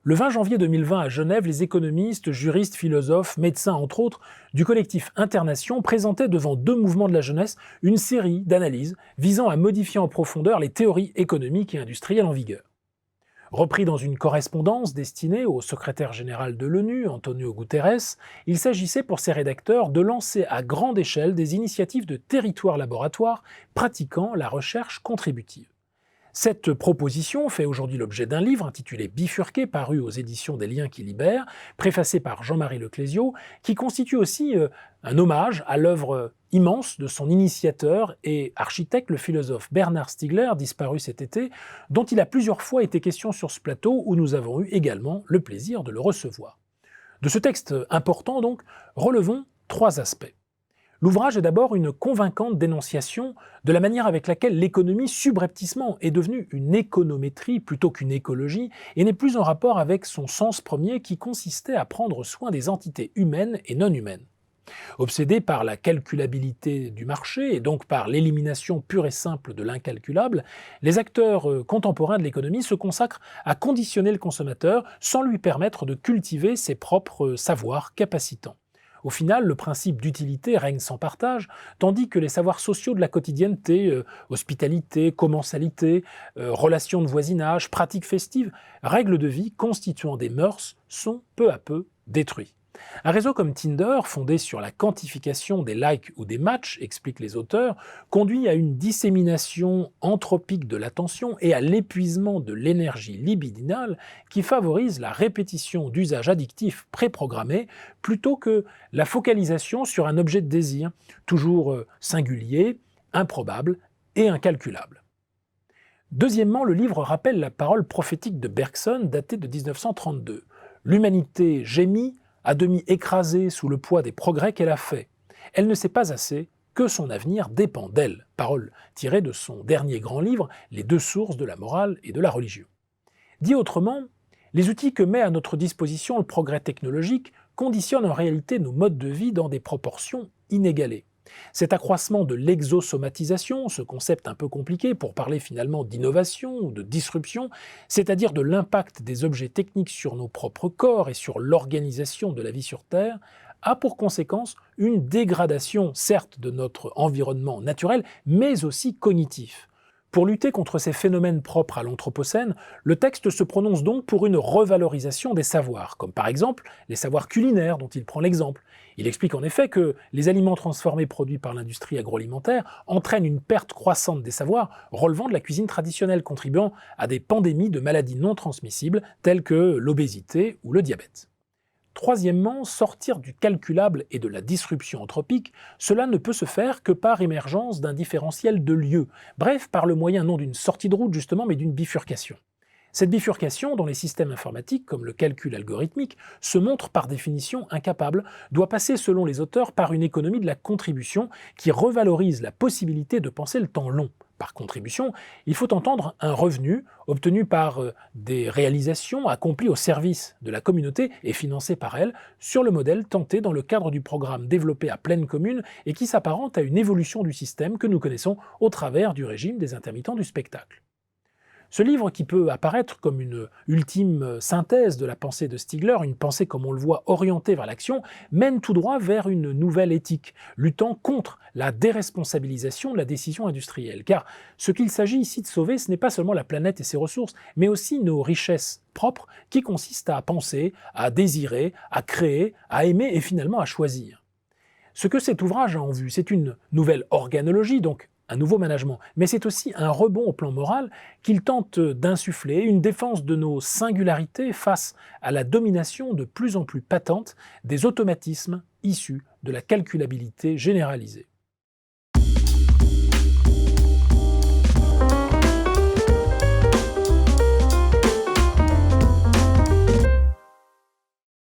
Le 20 janvier 2020 à Genève, les économistes, juristes, philosophes, médecins entre autres, du collectif Internation présentaient devant deux mouvements de la jeunesse une série d'analyses visant à modifier en profondeur les théories économiques et industrielles en vigueur. Repris dans une correspondance destinée au secrétaire général de l'ONU, Antonio Guterres, il s'agissait pour ses rédacteurs de lancer à grande échelle des initiatives de territoire-laboratoire pratiquant la recherche contributive. Cette proposition fait aujourd'hui l'objet d'un livre intitulé Bifurqué, paru aux éditions des Liens qui libèrent, préfacé par Jean-Marie Leclésio, qui constitue aussi un hommage à l'œuvre immense de son initiateur et architecte, le philosophe Bernard Stiegler, disparu cet été, dont il a plusieurs fois été question sur ce plateau où nous avons eu également le plaisir de le recevoir. De ce texte important donc, relevons trois aspects. L'ouvrage est d'abord une convaincante dénonciation de la manière avec laquelle l'économie subrepticement est devenue une économétrie plutôt qu'une écologie et n'est plus en rapport avec son sens premier qui consistait à prendre soin des entités humaines et non humaines. Obsédés par la calculabilité du marché et donc par l'élimination pure et simple de l'incalculable, les acteurs contemporains de l'économie se consacrent à conditionner le consommateur sans lui permettre de cultiver ses propres savoirs capacitants. Au final, le principe d'utilité règne sans partage, tandis que les savoirs sociaux de la quotidienneté, hospitalité, commensalité, relations de voisinage, pratiques festives, règles de vie constituant des mœurs, sont peu à peu détruits. Un réseau comme Tinder, fondé sur la quantification des likes ou des matchs, expliquent les auteurs, conduit à une dissémination anthropique de l'attention et à l'épuisement de l'énergie libidinale qui favorise la répétition d'usages addictifs préprogrammés plutôt que la focalisation sur un objet de désir, toujours singulier, improbable et incalculable. Deuxièmement, le livre rappelle la parole prophétique de Bergson datée de 1932. L'humanité gémit, à demi écrasée sous le poids des progrès qu'elle a faits. Elle ne sait pas assez que son avenir dépend d'elle. Parole tirée de son dernier grand livre, Les deux sources de la morale et de la religion. Dit autrement, les outils que met à notre disposition le progrès technologique conditionnent en réalité nos modes de vie dans des proportions inégalées. Cet accroissement de l'exosomatisation, ce concept un peu compliqué pour parler finalement d'innovation ou de disruption, c'est-à-dire de l'impact des objets techniques sur nos propres corps et sur l'organisation de la vie sur Terre, a pour conséquence une dégradation certes de notre environnement naturel, mais aussi cognitif. Pour lutter contre ces phénomènes propres à l'Anthropocène, le texte se prononce donc pour une revalorisation des savoirs, comme par exemple les savoirs culinaires dont il prend l'exemple. Il explique en effet que les aliments transformés produits par l'industrie agroalimentaire entraînent une perte croissante des savoirs relevant de la cuisine traditionnelle, contribuant à des pandémies de maladies non transmissibles telles que l'obésité ou le diabète. Troisièmement, sortir du calculable et de la disruption anthropique, cela ne peut se faire que par émergence d'un différentiel de lieu, bref, par le moyen non d'une sortie de route justement, mais d'une bifurcation. Cette bifurcation, dont les systèmes informatiques, comme le calcul algorithmique, se montrent par définition incapables, doit passer selon les auteurs par une économie de la contribution qui revalorise la possibilité de penser le temps long. Par contribution, il faut entendre un revenu obtenu par des réalisations accomplies au service de la communauté et financées par elle, sur le modèle tenté dans le cadre du programme développé à Pleine Commune et qui s'apparente à une évolution du système que nous connaissons au travers du régime des intermittents du spectacle. Ce livre, qui peut apparaître comme une ultime synthèse de la pensée de Stiegler, une pensée comme on le voit orientée vers l'action, mène tout droit vers une nouvelle éthique, luttant contre la déresponsabilisation de la décision industrielle. Car ce qu'il s'agit ici de sauver, ce n'est pas seulement la planète et ses ressources, mais aussi nos richesses propres qui consistent à penser, à désirer, à créer, à aimer et finalement à choisir. Ce que cet ouvrage a en vue, c'est une nouvelle organologie, donc un nouveau management, mais c'est aussi un rebond au plan moral qu'il tente d'insuffler, une défense de nos singularités face à la domination de plus en plus patente des automatismes issus de la calculabilité généralisée.